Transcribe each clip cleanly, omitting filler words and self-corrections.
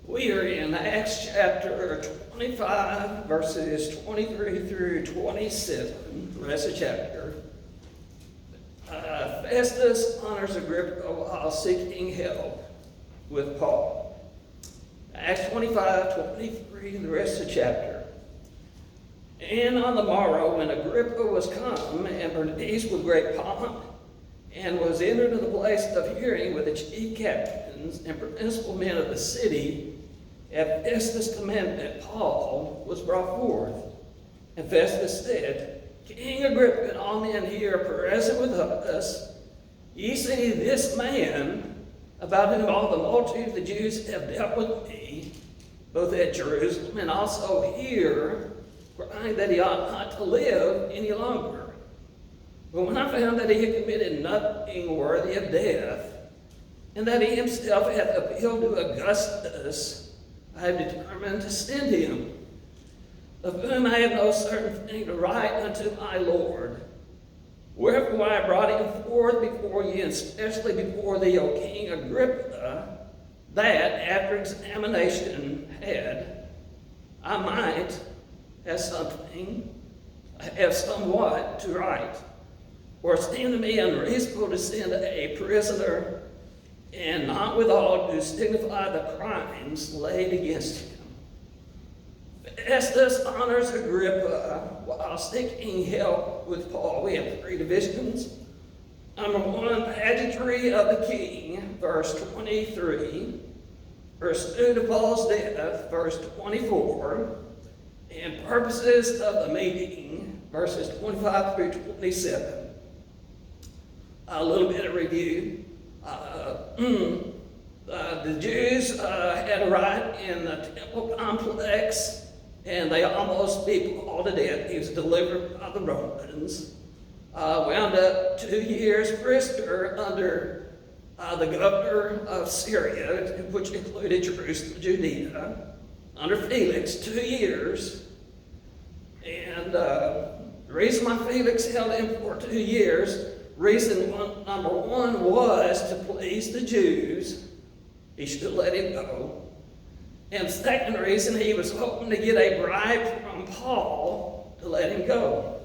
We are in Acts chapter 25, verses 23 through 27, the rest of the chapter. Festus honors Agrippa while seeking help with Paul. Acts 25, 23, the rest of the chapter. And on the morrow, when Agrippa was come, and Bernice with great pomp, and was entered into the place of hearing with the chief captains and principal men of the city, at Festus' commandment, Paul was brought forth. And Festus said, King Agrippa and all men here present with us, ye see this man, about whom all the multitude of the Jews have dealt with me, both at Jerusalem and also here, crying that he ought not to live any longer. But when I found that he had committed nothing worthy of death, and that he himself hath appealed to Augustus, I have determined to send him, of whom I have no certain thing to write unto my Lord. Wherefore I brought him forth before you, and especially before thee, O King Agrippa, that after examination I might have somewhat to write, or it seemed to me unreasonable to send a prisoner, and not withal to signify the crimes laid against him. Festus honors Agrippa while seeking help with Paul. We have three divisions. Number one, pageantry of the king, verse 23. Verse 2, to Paul's death, verse 24. And purposes of the meeting, verses 25 through 27. A little bit of review. The Jews had a riot in the temple complex, and they almost beat Paul to death. He was delivered by the Romans. Wound up 2 years prisoner under the governor of Syria, which included Jerusalem, Judea, under Felix, 2 years. And the reason why Felix held him for 2 years, number one was to please the Jews. He should let him go. And the second reason, he was hoping to get a bribe from Paul to let him go.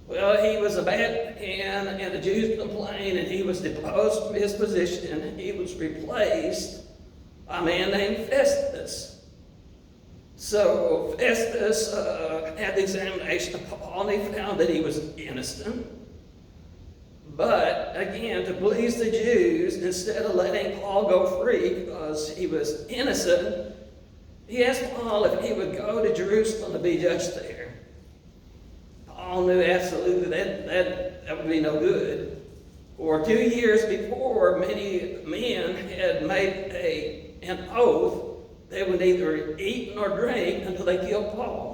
Well, he was a bad man, and the Jews complained, and he was deposed from his position. He was replaced by a man named Festus. So Festus had the examination of Paul, and he found that he was innocent. But again, to please the Jews, instead of letting Paul go free because he was innocent, he asked Paul if he would go to Jerusalem to be judged there. Paul knew absolutely that would be no good. For 2 years before, many men had made an oath they would neither eat nor drink until they killed Paul.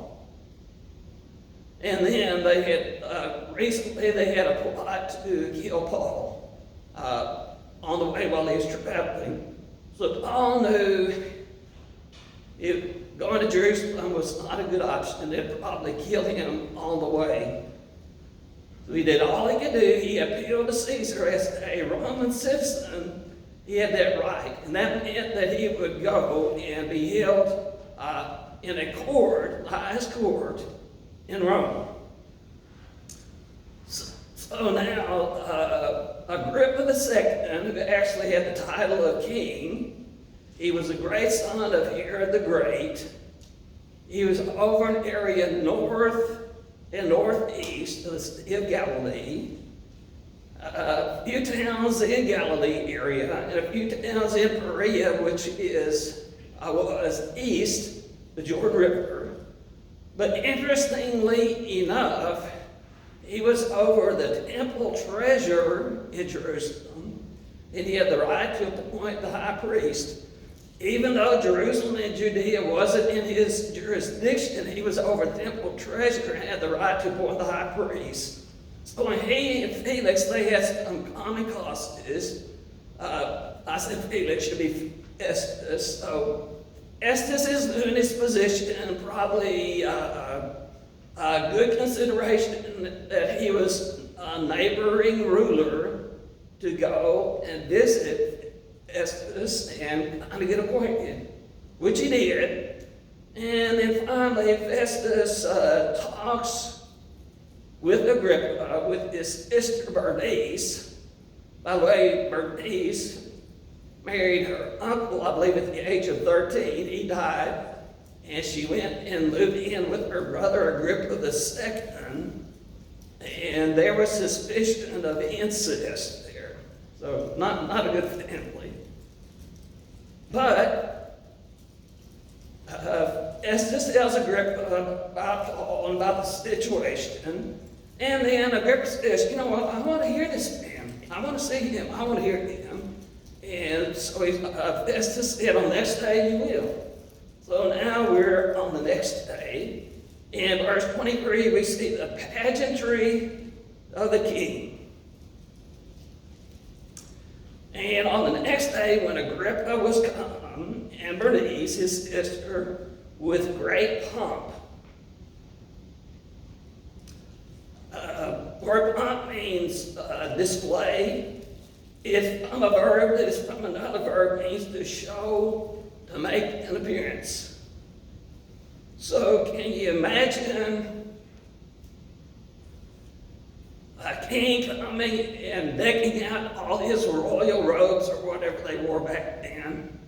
And then they had, recently they had a plot to kill Paul on the way while he was traveling. So Paul knew if going to Jerusalem was not a good option, they'd probably kill him on the way. So he did all he could do. He appealed to Caesar as a Roman citizen. He had that right, and that meant that he would go and be held in a court, the highest court in Rome. So now, Agrippa II, who actually had the title of king, he was a great son of Herod the Great. He was over an area north and northeast of the Sea of Galilee. A few towns in Galilee area, and a few towns in Perea, which was east the Jordan River. But interestingly enough, he was over the temple treasurer in Jerusalem, and he had the right to appoint the high priest. Even though Jerusalem and Judea wasn't in his jurisdiction, he was over temple treasurer and had the right to appoint the high priest. So when he and Felix, they had some common causes. I said Felix should be Festus. So Festus is in his position, probably a good consideration that he was a neighboring ruler to go and visit Festus and kind of get acquainted, which he did. And then finally, Festus talks with Agrippa, with his sister Bernice. By the way, Bernice married her uncle, I believe, at the age of 13. He died, and she went and moved in with her brother Agrippa II, and there was suspicion of incest there. So not a good family. But Festus tells Agrippa about Paul and about the situation, and then Agrippa says, you know what, I want to hear this man. I want to see him. I want to hear him. And so Festus said, on the next day you will. So now we're on the next day. In verse 23, we see the pageantry of the king. And on the next day, when Agrippa was come, and Bernice, his sister, with great pomp. Word pomp means display. If from a verb that is from another verb, means to show, to make an appearance. So can you imagine a king coming and decking out all his royal robes or whatever they wore back then?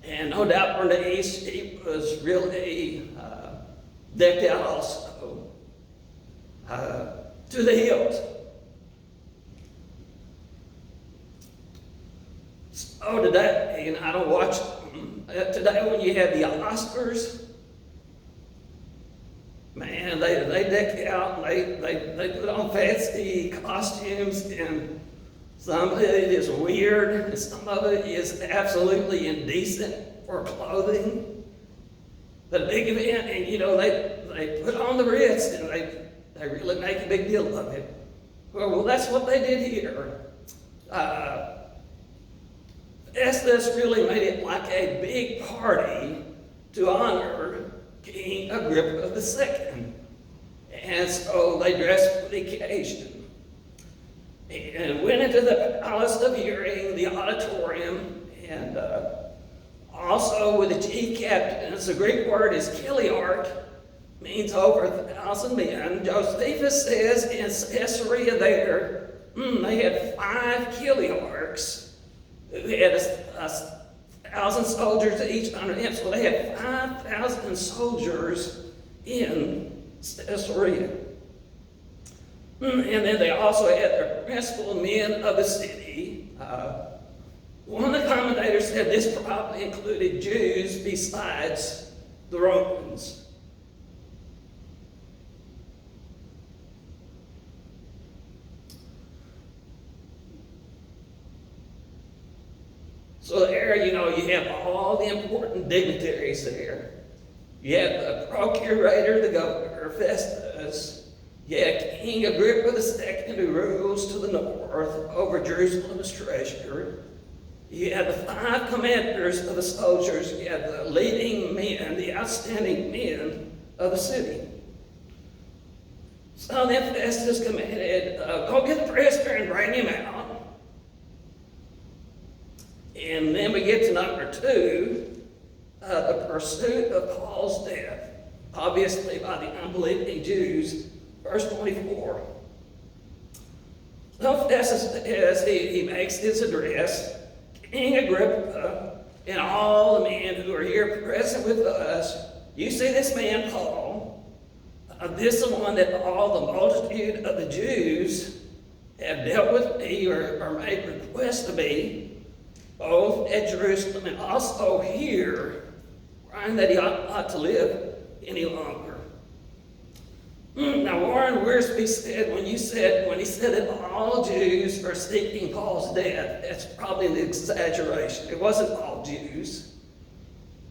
And no doubt Bernice, she was really decked out also to the hilt. So today, and I don't watch them, today when you have the Oscars, man, they deck out, and they put on fancy costumes, and some of it is weird, and some of it is absolutely indecent for clothing. The big event, and you know, they put on the Ritz, and they really make a big deal of it. Well, that's what they did here. Festus really made it like a big party to honor King Agrippa II. And so they dressed for the occasion and went into the palace of hearing, the auditorium, and also with the chief captains. The Greek word is kiliarch, means over 1,000 men. Josephus says in Caesarea there, they had 5 kiliarchs who had 1,000 soldiers each under them. So they had 5,000 soldiers in Caesarea. And then they also had their principal men of the city. One of the commentators said this probably included Jews besides the Romans. So there, you know, you have all the important dignitaries there. You have the procurator, the governor, Festus. You have King Agrippa II, who rules to the north over Jerusalem's treasure. You have the 5 commanders of the soldiers. You have the leading men, the outstanding men of the city. So then Festus commanded, go get the prisoner and bring him out. And then we get to number 2, the pursuit of Paul's death, obviously by the unbelieving Jews. Verse 24. So Festus, as he makes his address, King Agrippa and all the men who are here present with us, you see this man Paul, this is the one that all the multitude of the Jews have dealt with me or made request to me, both at Jerusalem and also here, crying that he ought not to live any longer. Now Warren Wiersbe said when he said that all Jews are seeking Paul's death, that's probably an exaggeration. It wasn't all Jews.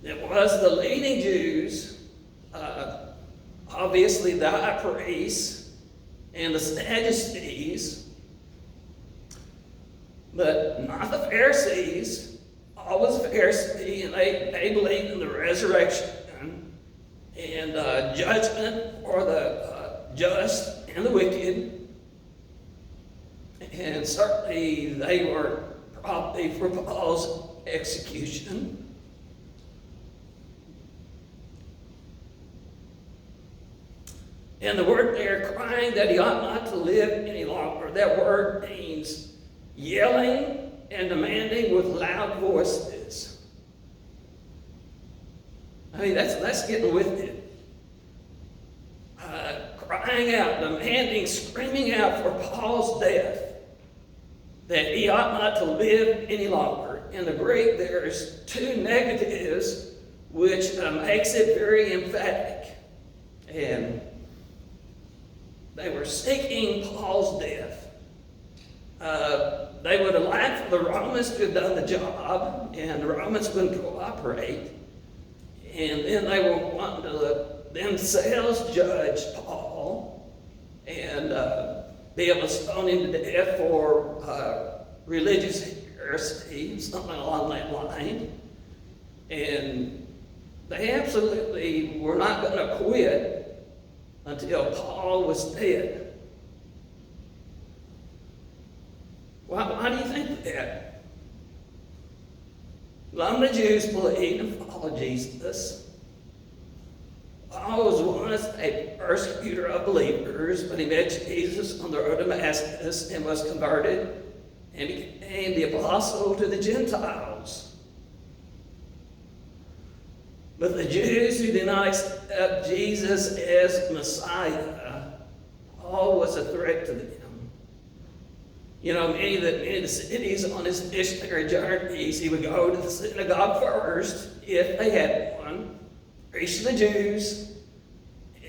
It was the leading Jews, obviously the high priests and the Sadducees, but not the Pharisees. Always Pharisee, and they believed in the resurrection and judgment for the just and the wicked. And certainly they were probably for Paul's execution. And the word there, crying that he ought not to live any longer, that word means yelling and demanding with loud voices. I mean, that's getting with it. Crying out, demanding, screaming out for Paul's death, that he ought not to live any longer. In the Greek, there's two negatives, which makes it very emphatic. And they were seeking Paul's death. They would have liked for the Romans to have done the job, and the Romans wouldn't cooperate. And then they were wanting to themselves judge Paul and be able to stone him to death for religious heresy, something along that line. And they absolutely were not going to quit until Paul was dead. Why do you think that? Some of the Jews believed and followed Jesus. Paul was once a persecutor of believers, but he met Jesus on the road to Damascus and was converted and became the apostle to the Gentiles. But the Jews who did not accept Jesus as Messiah, Paul was a threat to them. You know, many of the cities on his missionary journeys, he would go to the synagogue first, if they had one, preach to the Jews,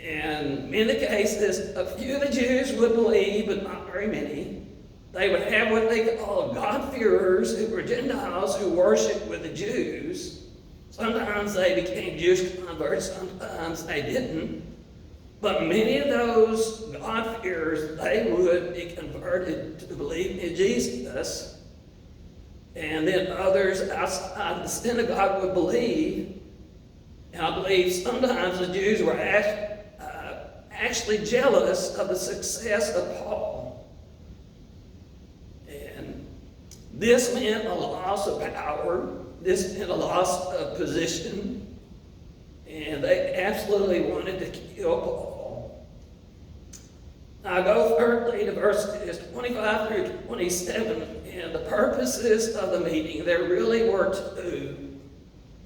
and in the cases, a few of the Jews would believe, but not very many. They would have what they called God-fearers, who were Gentiles who worshiped with the Jews. Sometimes they became Jewish converts, sometimes they didn't. But many of those God-fearers, they would be converted to believe in Jesus. And then others outside the synagogue would believe. And I believe sometimes the Jews were actually jealous of the success of Paul. And this meant a loss of power. This meant a loss of position. And they absolutely wanted to kill Paul. Now go thirdly to verses 25 through 27. And the purposes of the meeting, there really were two.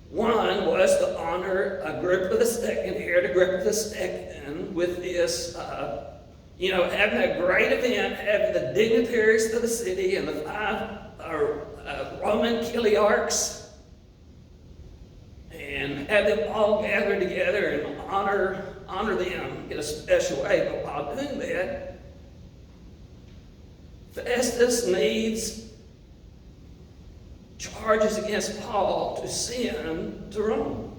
One was to honor Agrippa II, Herod Agrippa II, with this, having a great event, having the dignitaries of the city and the 5 Roman chiliarchs, and have them all gather together and honor them in a special way. But while doing that, Festus needs charges against Paul to send to Rome.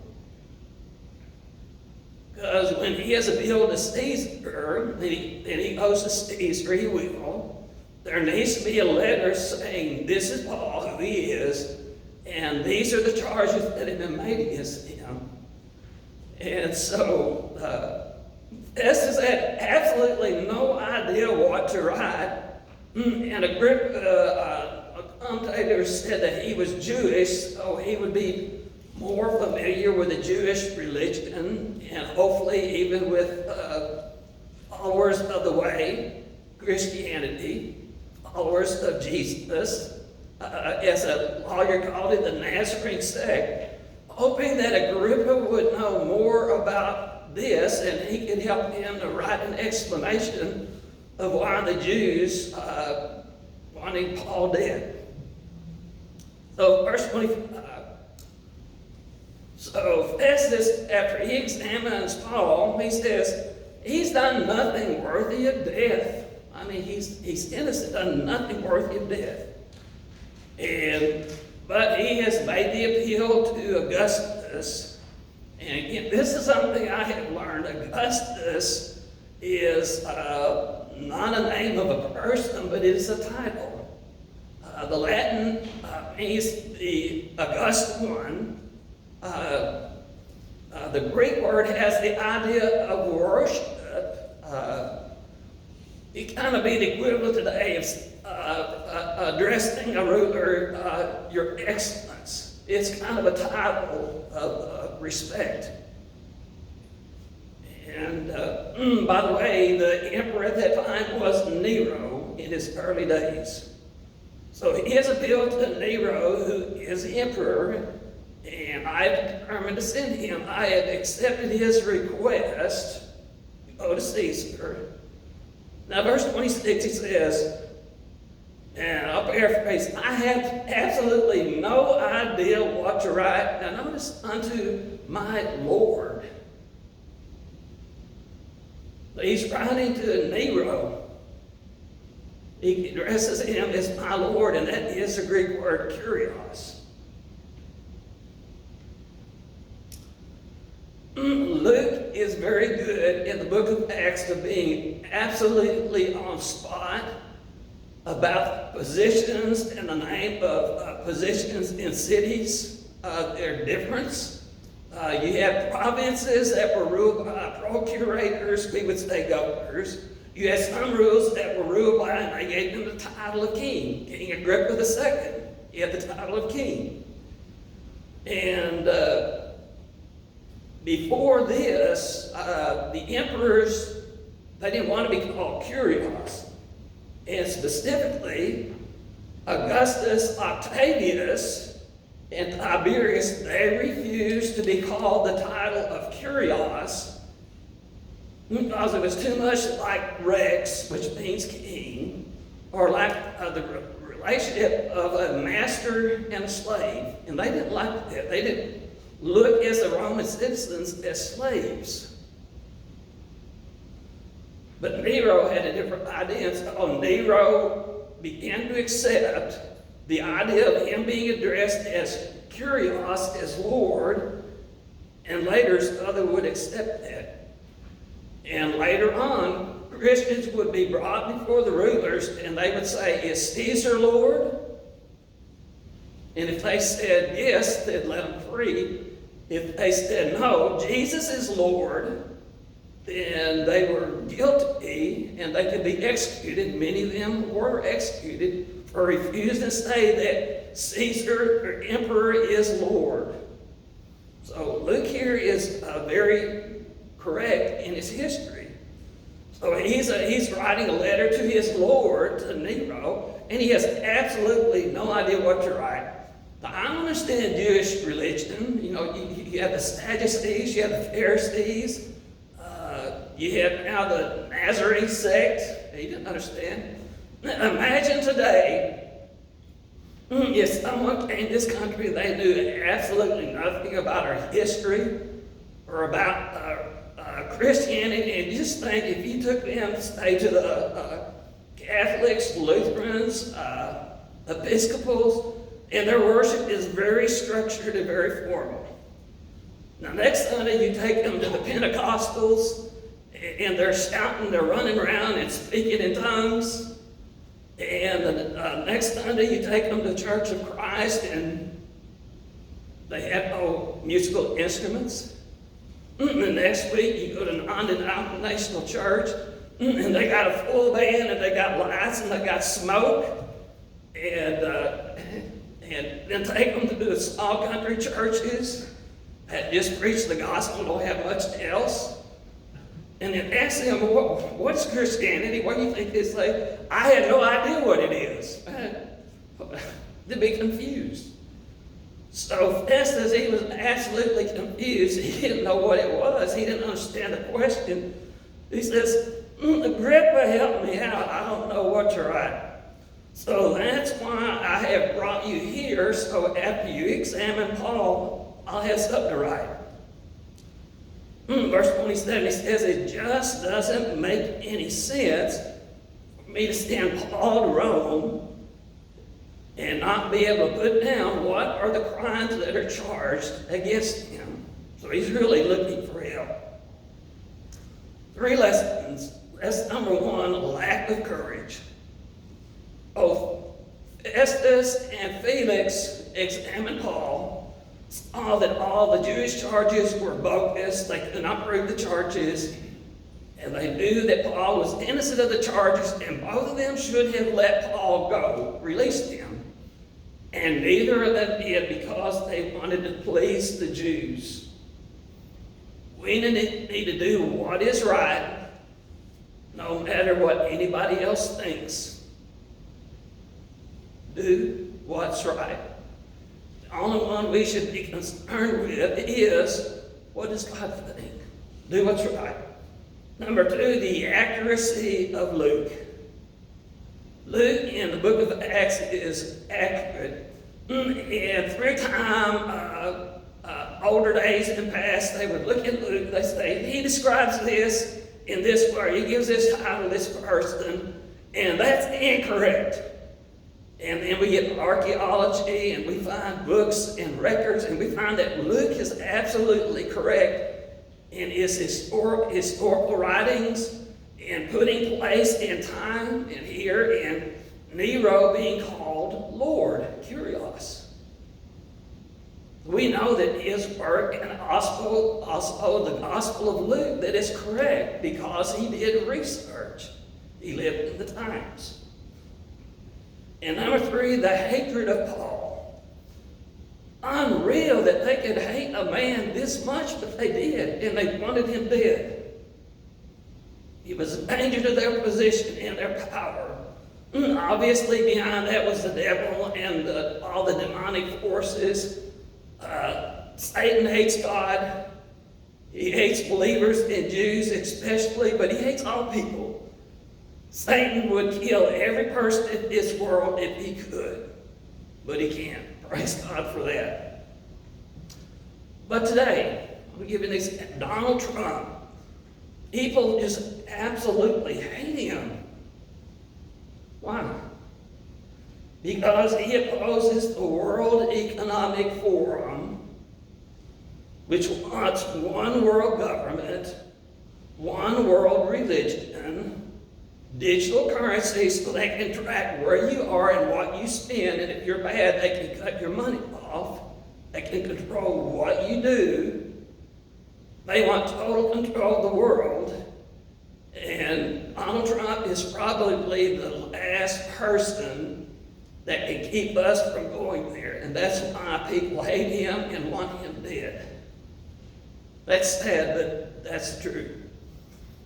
Because when he has appealed to Caesar, and he goes to Caesar, he will, there needs to be a letter saying, this is Paul, who he is, and these are the charges that have been made against him. And so, Festus had absolutely no idea what to write. And Agrippa, commentators said that he was Jewish, so he would be more familiar with the Jewish religion, and hopefully even with followers of the way, Christianity, followers of Jesus. As a lawyer called it, the Nazarene sect, hoping that Agrippa would know more about this and he could help him to write an explanation of why the Jews wanted Paul dead. So verse 25. So Festus, after he examines Paul, he says, he's done nothing worthy of death. I mean, he's innocent, done nothing worthy of death. But he has made the appeal to Augustus. And again, this is something I have learned. Augustus is not a name of a person, but it is a title. The Latin means the august one. The Greek word has the idea of worship. it kind of be the equivalent today of addressing a ruler, Your Excellence. It's kind of a title of respect. And by the way, the emperor at that time was Nero in his early days. So he has appealed to Nero, who is the emperor, and I have determined to send him. I have accepted his request to go to Caesar. Now, verse 26, he says, and I'll paraphrase, I have absolutely no idea what to write. Now, notice, unto my Lord. He's writing to Nero. He addresses him as my Lord, and that is the Greek word kurios. Luke is very good in the book of Acts of being absolutely on spot about positions and the name of positions in cities, their difference. You have provinces that were ruled by procurators, we would say governors. You had some rules that were ruled by, and they gave them the title of king. King Agrippa II, he had the title of king. And before this, the emperors, they didn't want to be called kurios. And specifically, Augustus, Octavius, and Tiberius, they refused to be called the title of kurios because it was too much like Rex, which means king, or like the relationship of a master and a slave. And they didn't like that. They didn't look as the Roman citizens as slaves. But Nero had a different idea, and so Nero began to accept the idea of him being addressed as kurios, as Lord, and later others would accept that. And later on, Christians would be brought before the rulers, and they would say, is Caesar Lord? And if they said yes, they'd let them free. If they said no, Jesus is Lord, then they were guilty, and they could be executed. Many of them were executed for refusing to say that Caesar or emperor is Lord. So Luke here is very correct in his history. So he's writing a letter to his Lord, to Nero, and he has absolutely no idea what to write. Now, I understand Jewish religion. You know, you have the Sadducees, you have the Pharisees, you have now the Nazarene sect. He didn't understand. Imagine today, if someone came to this country, they knew absolutely nothing about our history or about Christianity, and just think if you took them, say, to the Catholics, Lutherans, Episcopals, and their worship is very structured and very formal. Now, next Sunday, you take them to the Pentecostals, and they're shouting, they're running around and speaking in tongues. And the next Sunday, you take them to Church of Christ, and they have no musical instruments. The next week, you go to a non-denominational church, and they got a full band, and they got lights, and they got smoke. And then take them to the small country churches that just preach the gospel, don't have much else. And then ask them, what's Christianity? What do you think they say? I had no idea what it is. They'd be confused. So Festus, he was absolutely confused. He didn't know what it was. He didn't understand the question. He says, Agrippa, help me out. I don't know what to write. So that's why I have brought you here, so after you examine Paul, I'll have something to write. Verse 27, he says, it just doesn't make any sense for me to send Paul to Rome and not be able to put down what are the crimes that are charged against him. So he's really looking for help. 3 lessons. Lesson number 1, lack of courage. Both Festus and Felix examined Paul, saw that all the Jewish charges were bogus, they could not prove the charges, And they knew that Paul was innocent of the charges, and both of them should have let Paul go, released him. And neither of them did because they wanted to please the Jews. We need to do what is right, no matter what anybody else thinks. Do what's right. The only one we should be concerned with is, what does God think? Do what's right. Number 2, the accuracy of Luke. Luke in the book of Acts is accurate. And through time, older days in the past, they would look at Luke, they say, he describes this in this way, he gives this title to this person, and that's incorrect. And then we get archaeology, and we find books and records, and we find that Luke is absolutely correct in his historical writings, and putting place and time, and here in Nero being called Lord, Kyrios. We know that his work and also the Gospel of Luke, that is correct because he did research. He lived in the times. And number 3, the hatred of Paul. Unreal that they could hate a man this much, but they did, and they wanted him dead. He was a danger to their position and their power. Obviously, behind that was the devil and all the demonic forces. Satan hates God. He hates believers and Jews especially, but he hates all people. Satan would kill every person in this world if he could, but he can't. Praise God for that. But today, I'm giving this Donald Trump. People just absolutely hate him. Why? Because he opposes the World Economic Forum, which wants one world government, one world religion, digital currency so they can track where you are and what you spend, and if you're bad, they can cut your money off. They can control what you do. They want total control of the world. And Donald Trump is probably the last person that can keep us from going there. And that's why people hate him and want him dead. That's sad, but that's true.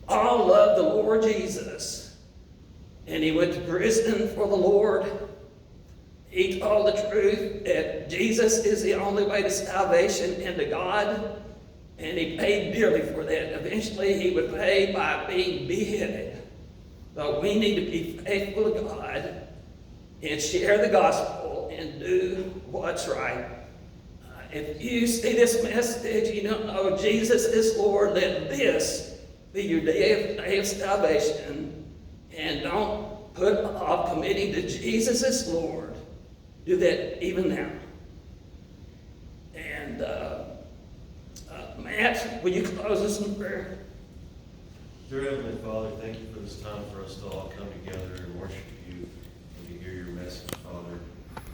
Paul loved the Lord Jesus, and he went to prison for the Lord. He told the truth that Jesus is the only way to salvation and to God, and he paid dearly for that. Eventually, he would pay by being beheaded. But we need to be faithful to God and share the gospel and do what's right. If you see this message, you don't know Jesus is Lord, let this be your day of salvation, and don't put off committing to Jesus as Lord. Do that even now. And Matt, will you close us in prayer? Dear Heavenly Father, thank you for this time for us to all come together and worship you and to hear your message, Father.